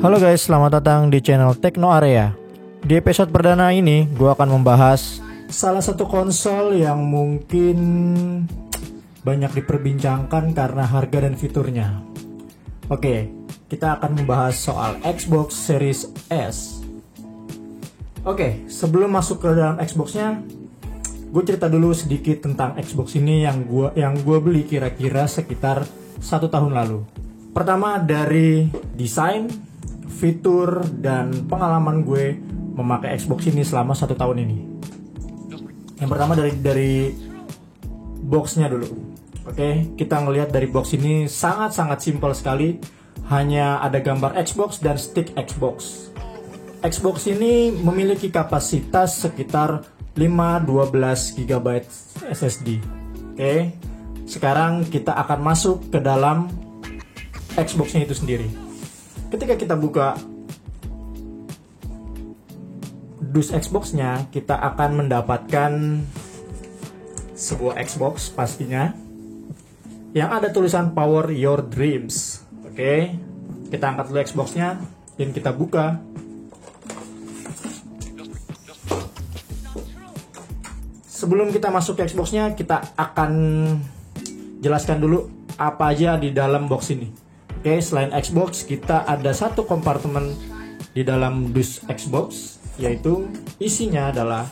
Halo guys, selamat datang di channel Tekno Area. Di episode perdana ini, gue akan membahas salah satu konsol yang mungkin banyak diperbincangkan karena harga dan fiturnya. Oke, kita akan membahas soal Xbox Series S. Oke, sebelum masuk ke dalam Xbox-nya, gue cerita dulu sedikit tentang Xbox ini yang gue beli kira-kira sekitar 1 tahun lalu. Pertama dari desain, fitur, dan pengalaman gue memakai Xbox ini selama 1 tahun ini. Yang pertama dari boxnya dulu. Oke, kita ngelihat dari box ini sangat-sangat simpel sekali. Hanya ada gambar Xbox dan stick Xbox. Xbox ini memiliki kapasitas sekitar 512 GB SSD. Oke, sekarang kita akan masuk ke dalam Xbox-nya itu sendiri. Ketika kita buka dus Xbox-nya, kita akan mendapatkan sebuah Xbox pastinya yang ada tulisan Power Your Dreams. Oke, kita angkat dulu Xbox-nya dan kita buka. Sebelum kita masuk ke Xbox-nya, kita akan jelaskan dulu apa aja di dalam box ini. Oke, selain Xbox, kita ada satu kompartemen di dalam dus Xbox, yaitu isinya adalah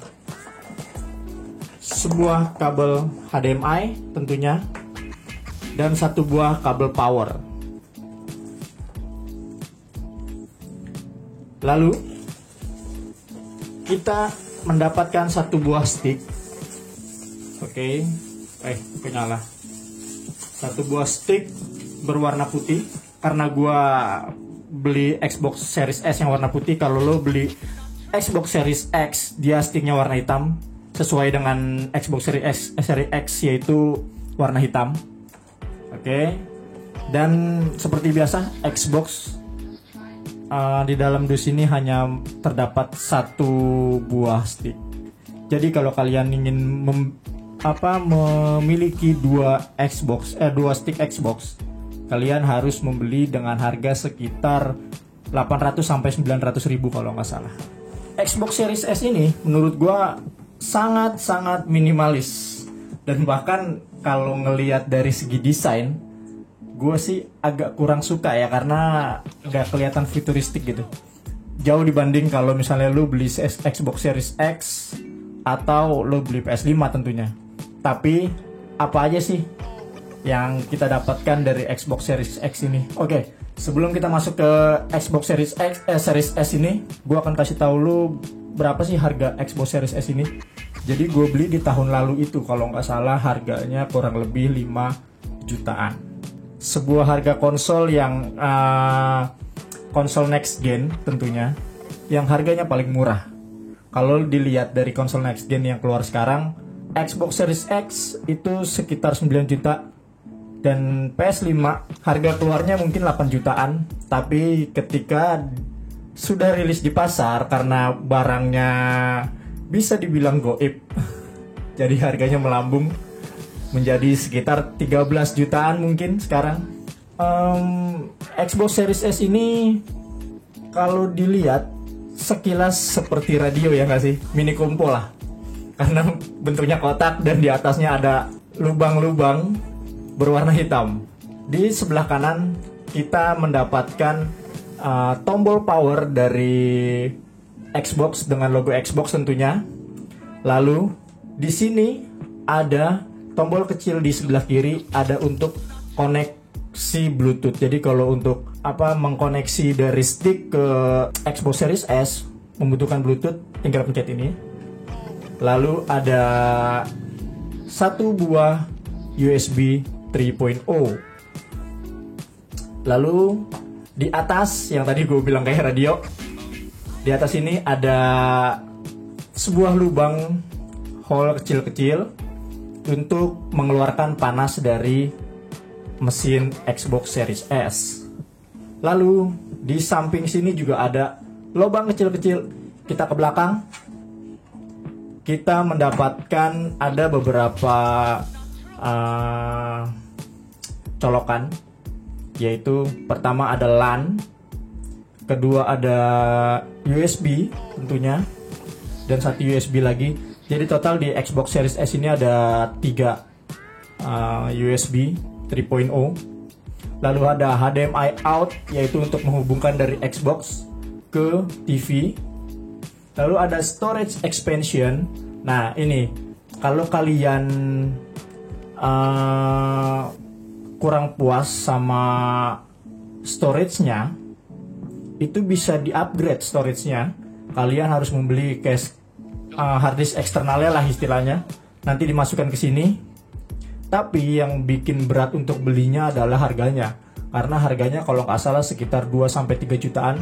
sebuah kabel HDMI tentunya, dan satu buah kabel power. Lalu, kita mendapatkan satu buah stick. Oke, nyala. Satu buah stick berwarna putih, karena gua beli Xbox Series S yang warna putih. Kalau lo beli Xbox Series X, dia sticknya warna hitam, sesuai dengan Xbox Series X yaitu warna hitam. Oke, dan seperti biasa Xbox di dalam dus ini hanya terdapat satu buah stick. Jadi kalau kalian ingin memiliki dua stick Xbox, kalian harus membeli dengan harga sekitar 800 sampai 900 ribu kalau nggak salah. Xbox Series S ini menurut gua sangat-sangat minimalis, dan bahkan kalau ngelihat dari segi desain, gue sih agak kurang suka ya, karena nggak kelihatan futuristik gitu. Jauh dibanding kalau misalnya lu beli Xbox Series X atau lu beli PS5 tentunya. Tapi apa aja sih yang kita dapatkan dari Xbox Series X ini? Oke, sebelum kita masuk ke Xbox Series S ini, gue akan kasih tahu lu berapa sih harga Xbox Series S ini. Jadi gue beli di tahun lalu itu, kalau nggak salah harganya kurang lebih 5 jutaan. Sebuah harga konsol yang konsol next gen tentunya, yang harganya paling murah. Kalau dilihat dari konsol next gen yang keluar sekarang, Xbox Series X itu sekitar 9 juta, dan PS5 harga keluarnya mungkin 8 jutaan. Tapi ketika sudah rilis di pasar, karena barangnya bisa dibilang goib, jadi harganya melambung menjadi sekitar 13 jutaan mungkin sekarang. Xbox Series S ini kalau dilihat sekilas seperti radio ya nggak sih? Mini kompo lah, karena bentuknya kotak dan di atasnya ada lubang-lubang berwarna hitam. Di sebelah kanan kita mendapatkan tombol power dari Xbox dengan logo Xbox tentunya. Lalu di sini ada tombol kecil di sebelah kiri, ada untuk koneksi Bluetooth. Jadi kalau untuk mengkoneksi dari stick ke Xbox Series S membutuhkan Bluetooth, tinggal pencet ini. Lalu ada satu buah USB 3.0. Lalu di atas, yang tadi gue bilang kayak radio, di atas ini ada sebuah lubang hole kecil-kecil untuk mengeluarkan panas dari mesin Xbox Series S. Lalu di samping sini juga ada lubang kecil-kecil. Kita ke belakang, kita mendapatkan ada beberapa colokan, yaitu pertama ada LAN, kedua ada USB tentunya, dan satu USB lagi. Jadi total di Xbox Series S ini ada 3 USB 3.0. Lalu ada HDMI out, yaitu untuk menghubungkan dari Xbox ke TV. Lalu ada storage expansion. Nah ini kalau kalian kurang puas sama storage-nya, itu bisa di-upgrade storage-nya. Kalian harus membeli hard disk eksternalnya lah istilahnya. Nanti dimasukkan ke sini. Tapi yang bikin berat untuk belinya adalah harganya. Karena harganya kalau nggak salah sekitar 2-3 jutaan.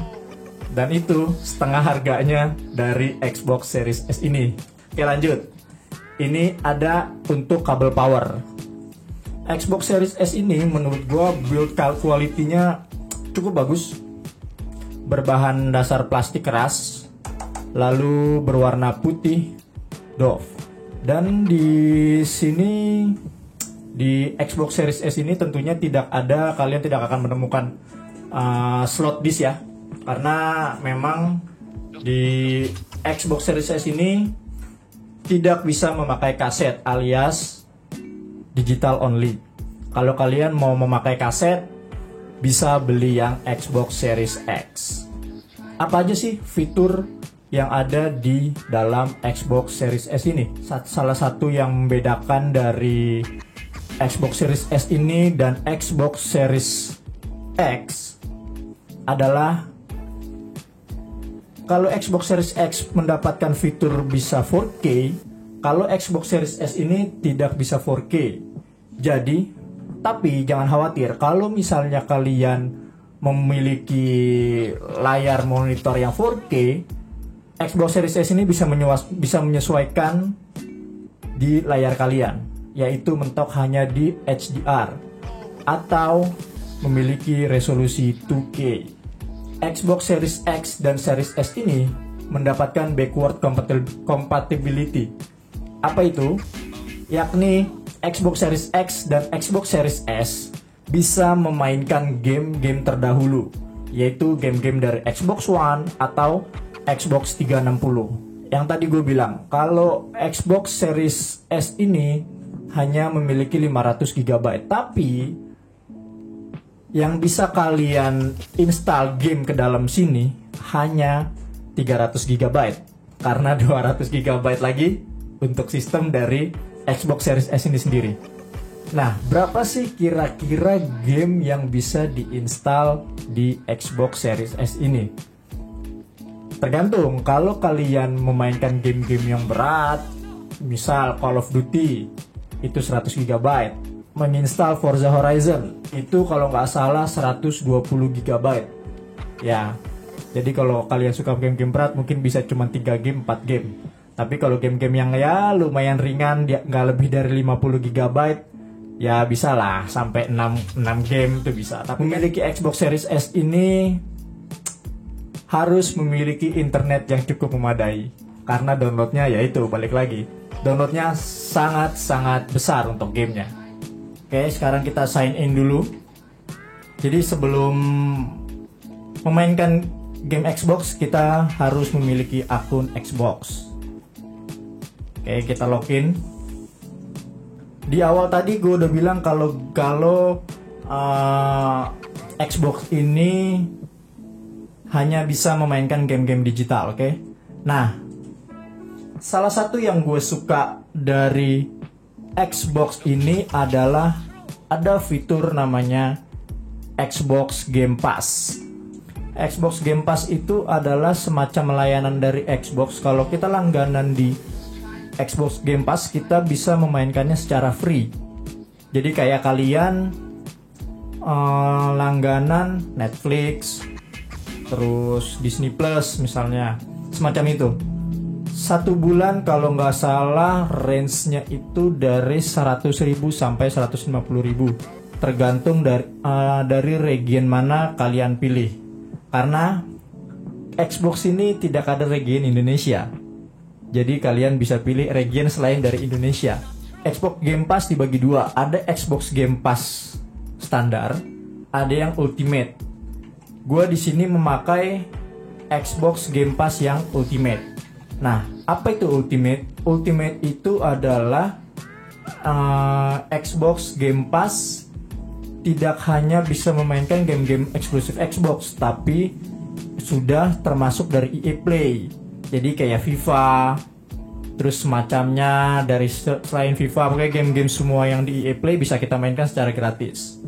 Dan itu setengah harganya dari Xbox Series S ini. Oke lanjut. Ini ada untuk kabel power. Xbox Series S ini menurut gua build quality-nya cukup bagus. Berbahan dasar plastik keras, lalu berwarna putih doff. Dan di sini di Xbox Series S ini tentunya kalian tidak akan menemukan slot disk ya, karena memang di Xbox Series S ini tidak bisa memakai kaset alias digital only. Kalau kalian mau memakai kaset, bisa beli yang Xbox Series X. Apa aja sih fitur yang ada di dalam Xbox Series S ini? Salah satu yang membedakan dari Xbox Series S ini dan Xbox Series X adalah kalau Xbox Series X mendapatkan fitur bisa 4K, kalau Xbox Series S ini tidak bisa 4K. Tapi jangan khawatir, kalau misalnya kalian memiliki layar monitor yang 4K, Xbox Series S ini bisa menyesuaikan di layar kalian, yaitu mentok hanya di HDR atau memiliki resolusi 2K. Xbox Series X dan Series S ini mendapatkan backward compatibility. Apa itu? Yakni Xbox Series X dan Xbox Series S bisa memainkan game-game terdahulu, yaitu game-game dari Xbox One atau Xbox 360. Yang tadi gue bilang, kalau Xbox Series S ini hanya memiliki 500 GB, tapi yang bisa kalian install game ke dalam sini hanya 300 GB, karena 200 GB lagi untuk sistem dari Xbox Series S ini sendiri. Nah, berapa sih kira-kira game yang bisa diinstal di Xbox Series S ini? Tergantung, kalau kalian memainkan game-game yang berat, misal Call of Duty, itu 100 GB. Menginstal Forza Horizon, itu kalau nggak salah 120 GB. Ya, jadi kalau kalian suka game-game berat, mungkin bisa cuma 3 game, 4 game. Tapi kalau game-game yang ya lumayan ringan, dia nggak lebih dari 50 GB, ya bisa lah sampai 6 game itu bisa. Tapi memiliki Xbox Series S ini harus memiliki internet yang cukup memadai, karena downloadnya yaitu balik lagi, downloadnya sangat-sangat besar untuk gamenya. Oke, sekarang kita sign in dulu. Jadi sebelum memainkan game Xbox, kita harus memiliki akun Xbox. Oke, kita login. Di awal tadi gue udah bilang kalau Xbox ini hanya bisa memainkan game-game digital, oke? Nah, salah satu yang gue suka dari Xbox ini adalah ada fitur namanya Xbox Game Pass. Xbox Game Pass itu adalah semacam layanan dari Xbox. Kalau kita langganan di Xbox Game Pass, kita bisa memainkannya secara free. Jadi kayak kalian langganan Netflix, terus Disney Plus misalnya, semacam itu. 1 bulan kalau nggak salah range-nya itu dari 100.000 sampai 150.000, tergantung dari region mana kalian pilih. Karena Xbox ini tidak ada region Indonesia, jadi kalian bisa pilih region selain dari Indonesia. Xbox Game Pass dibagi dua, ada Xbox Game Pass standar, ada yang Ultimate. gue di sini memakai Xbox Game Pass yang Ultimate. Nah, apa itu Ultimate? Ultimate itu adalah Xbox Game Pass tidak hanya bisa memainkan game-game eksklusif Xbox, tapi sudah termasuk dari EA Play. Jadi kayak FIFA, terus semacamnya dari selain FIFA, pokoknya game-game semua yang di EA Play bisa kita mainkan secara gratis.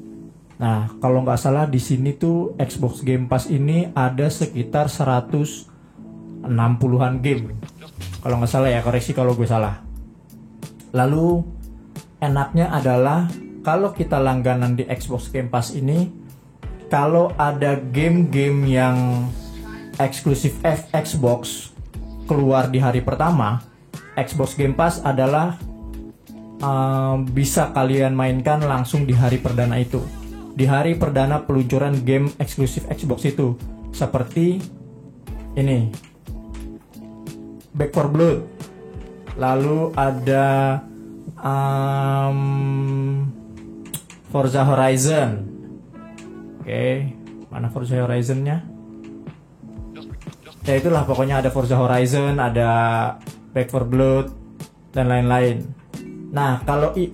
Nah, kalau nggak salah di sini tuh Xbox Game Pass ini ada sekitar 160-an game. Kalau nggak salah ya, koreksi kalau gue salah. Lalu enaknya adalah kalau kita langganan di Xbox Game Pass ini, kalau ada game-game yang eksklusif Xbox keluar di hari pertama, Xbox Game Pass adalah bisa kalian mainkan langsung di hari perdana itu. Di hari perdana peluncuran game eksklusif Xbox itu. Seperti ini, Back 4 Blood. Lalu ada Forza Horizon. Oke, mana Forza Horizon-nya? Ya itulah, pokoknya ada Forza Horizon, ada Back 4 Blood, dan lain-lain. Nah,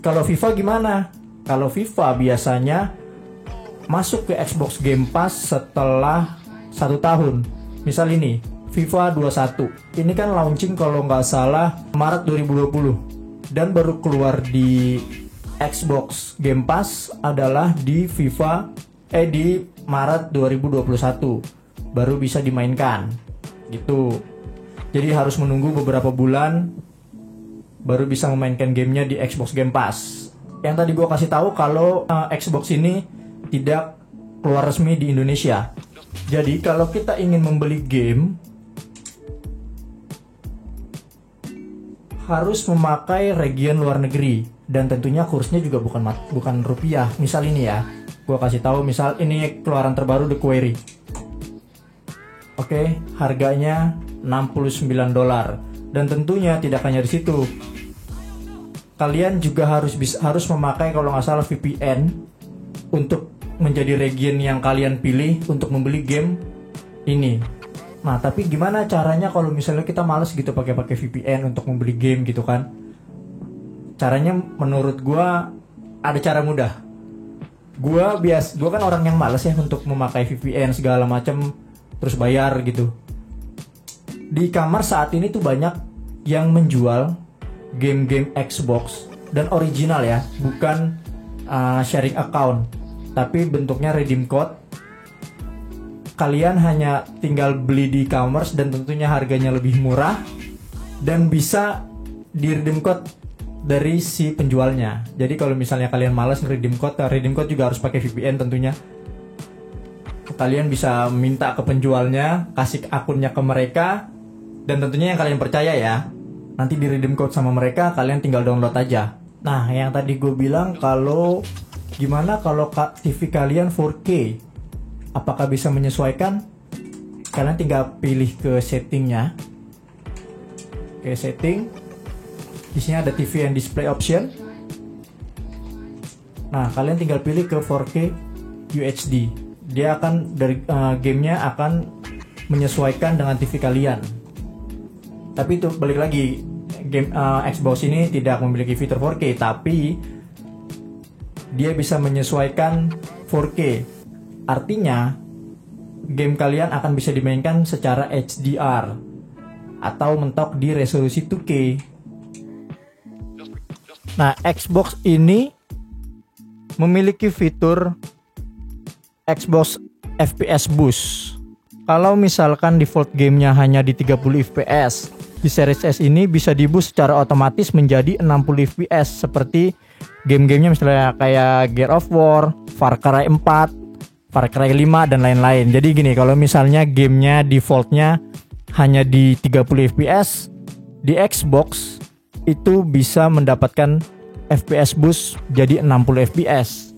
kalau FIFA gimana? Kalau FIFA biasanya masuk ke Xbox Game Pass setelah 1 tahun. Misal ini, FIFA 21. Ini kan launching kalau nggak salah Maret 2020. Dan baru keluar di Xbox Game Pass adalah di di Maret 2021. Baru bisa dimainkan. Gitu. Jadi harus menunggu beberapa bulan baru bisa memainkan gamenya di Xbox Game Pass. Yang tadi gue kasih tahu kalau Xbox ini tidak keluar resmi di Indonesia. Jadi kalau kita ingin membeli game harus memakai region luar negeri, dan tentunya kursnya juga bukan rupiah. Misal ini ya, gua kasih tahu, misal ini keluaran terbaru The Quarry. Oke, harganya $69. Dan tentunya tidak hanya di situ. Kalian juga harus memakai kalau nggak salah VPN untuk menjadi region yang kalian pilih untuk membeli game ini. Nah, tapi gimana caranya kalau misalnya kita males gitu pakai VPN untuk membeli game gitu kan? Caranya menurut gua ada cara mudah. Gua kan orang yang males ya untuk memakai VPN segala macam terus bayar gitu. Di kamar saat ini tuh banyak yang menjual game-game Xbox dan original ya, bukan sharing account. Tapi bentuknya redeem code. Kalian hanya tinggal beli di e-commerce dan tentunya harganya lebih murah dan bisa di redeem code dari si penjualnya. Jadi kalau misalnya kalian malas redeem code juga harus pakai VPN tentunya. Kalian bisa minta ke penjualnya, kasih akunnya ke mereka, dan tentunya yang kalian percaya ya. Nanti di redeem code sama mereka, kalian tinggal download aja. Nah, yang tadi gue bilang kalau gimana kalau TV kalian 4K? Apakah bisa menyesuaikan? Kalian tinggal pilih ke settingnya. Oke, setting. Di sini ada TV and display option. Nah, kalian tinggal pilih ke 4K UHD. Dia akan dari gamenya akan menyesuaikan dengan TV kalian. Tapi itu balik lagi, game Xbox ini tidak memiliki fitur 4K, tapi dia bisa menyesuaikan 4K. Artinya, game kalian akan bisa dimainkan secara HDR atau mentok di resolusi 2K. Nah, Xbox ini memiliki fitur Xbox FPS Boost. Kalau misalkan default gamenya hanya di 30 fps, di Series S ini bisa di-boost secara otomatis menjadi 60 fps seperti game-gamenya misalnya kayak Gears of War, Far Cry 4, Far Cry 5, dan lain-lain. Jadi gini, kalau misalnya gamenya defaultnya hanya di 30 fps, di Xbox itu bisa mendapatkan FPS boost jadi 60 fps.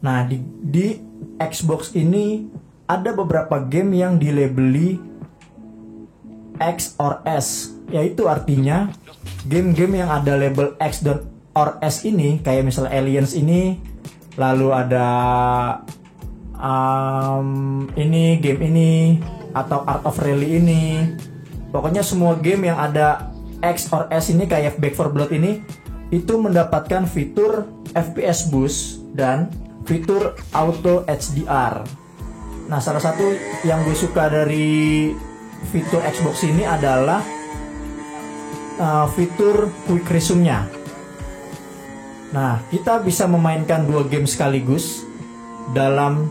Nah, di Xbox ini ada beberapa game yang dilabeli X or S, yaitu artinya game-game yang ada label X dan or S ini, kayak misalnya Aliens ini, lalu ada ini game ini atau Art of Rally ini. Pokoknya semua game yang ada X or S ini kayak Back 4 Blood ini itu mendapatkan fitur FPS boost dan fitur auto HDR. Nah, salah satu yang gue suka dari fitur Xbox ini adalah fitur Quick Resume-nya. Nah, kita bisa memainkan 2 game sekaligus dalam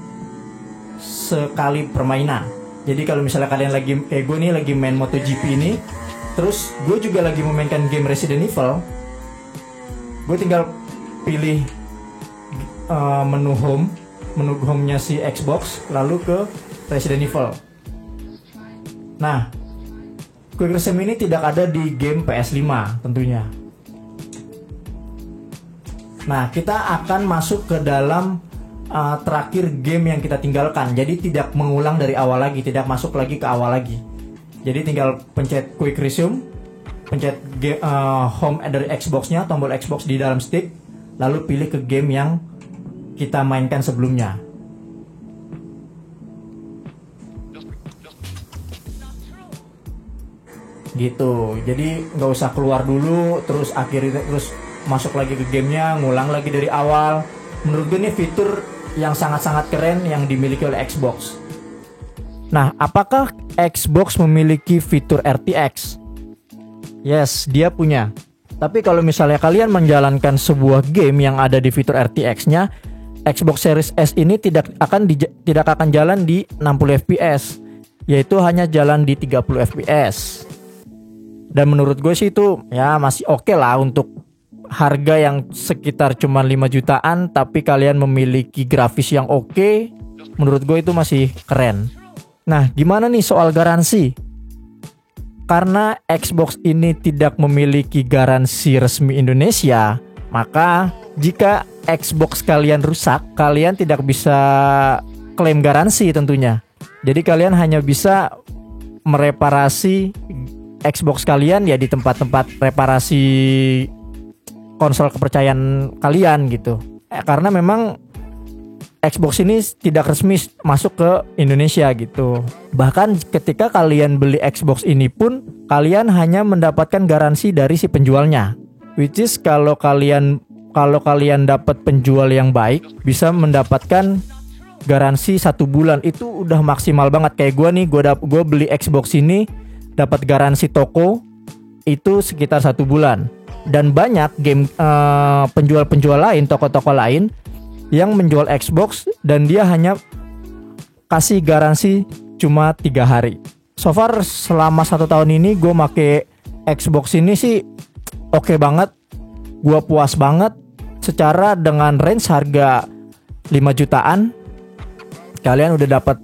sekali permainan. Jadi kalau misalnya kalian lagi kayak gue nih lagi main MotoGP ini, terus gue juga lagi memainkan game Resident Evil, gue tinggal pilih menu home-nya si Xbox, lalu ke Resident Evil. Nah, Quick Resume ini tidak ada di game PS5 tentunya. Nah, kita akan masuk ke dalam terakhir game yang kita tinggalkan. Jadi tidak mengulang dari awal lagi, tidak masuk lagi ke awal lagi. Jadi tinggal pencet Quick Resume, pencet home dari Xbox-nya, tombol Xbox di dalam stick, lalu pilih ke game yang kita mainkan sebelumnya. Gitu. Jadi nggak usah keluar dulu, terus masuk lagi ke gamenya, ngulang lagi dari awal. Menurut gue ini fitur yang sangat-sangat keren yang dimiliki oleh Xbox. Nah, apakah Xbox memiliki fitur RTX? Yes, dia punya. Tapi kalau misalnya kalian menjalankan sebuah game yang ada di fitur RTX-nya, Xbox Series S ini tidak akan jalan di 60 fps, yaitu hanya jalan di 30 fps. Dan menurut gue sih itu ya masih oke lah untuk harga yang sekitar cuma 5 jutaan, tapi kalian memiliki grafis yang oke, menurut gue itu masih keren. Nah, gimana nih soal garansi? Karena Xbox ini tidak memiliki garansi resmi Indonesia, maka jika Xbox kalian rusak, kalian tidak bisa klaim garansi tentunya. Jadi kalian hanya bisa mereparasi Xbox kalian ya di tempat-tempat reparasi konsol kepercayaan kalian gitu. Karena memang Xbox ini tidak resmi masuk ke Indonesia gitu. Bahkan ketika kalian beli Xbox ini pun kalian hanya mendapatkan garansi dari si penjualnya. Which is kalau kalian dapat penjual yang baik, bisa mendapatkan garansi 1 bulan. Itu udah maksimal banget. Kayak gue nih, gue beli Xbox ini dapat garansi toko itu sekitar 1 bulan. Dan banyak game penjual-penjual lain, toko-toko lain yang menjual Xbox dan dia hanya kasih garansi cuma 3 hari. So far selama 1 tahun ini gue make Xbox ini sih oke banget. Gue puas banget. Secara dengan range harga 5 jutaan, kalian udah dapat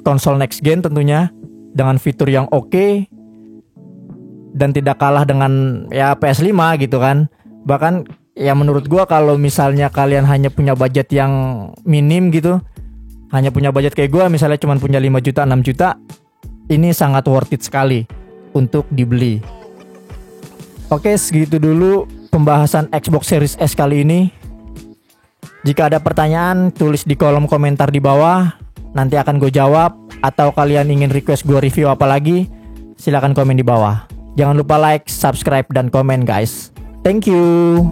konsol next gen tentunya dengan fitur yang oke dan tidak kalah dengan ya PS5 gitu kan. Bahkan ya menurut gua kalau misalnya kalian hanya punya budget yang minim gitu, hanya punya budget kayak gua misalnya cuma punya 5 juta 6 juta, ini sangat worth it sekali untuk dibeli. Oke, segitu dulu pembahasan Xbox Series S kali ini. Jika ada pertanyaan, tulis di kolom komentar di bawah, nanti akan gue jawab. Atau kalian ingin request gue review apa lagi, silakan komen di bawah. Jangan lupa like, subscribe, dan komen guys. Thank you.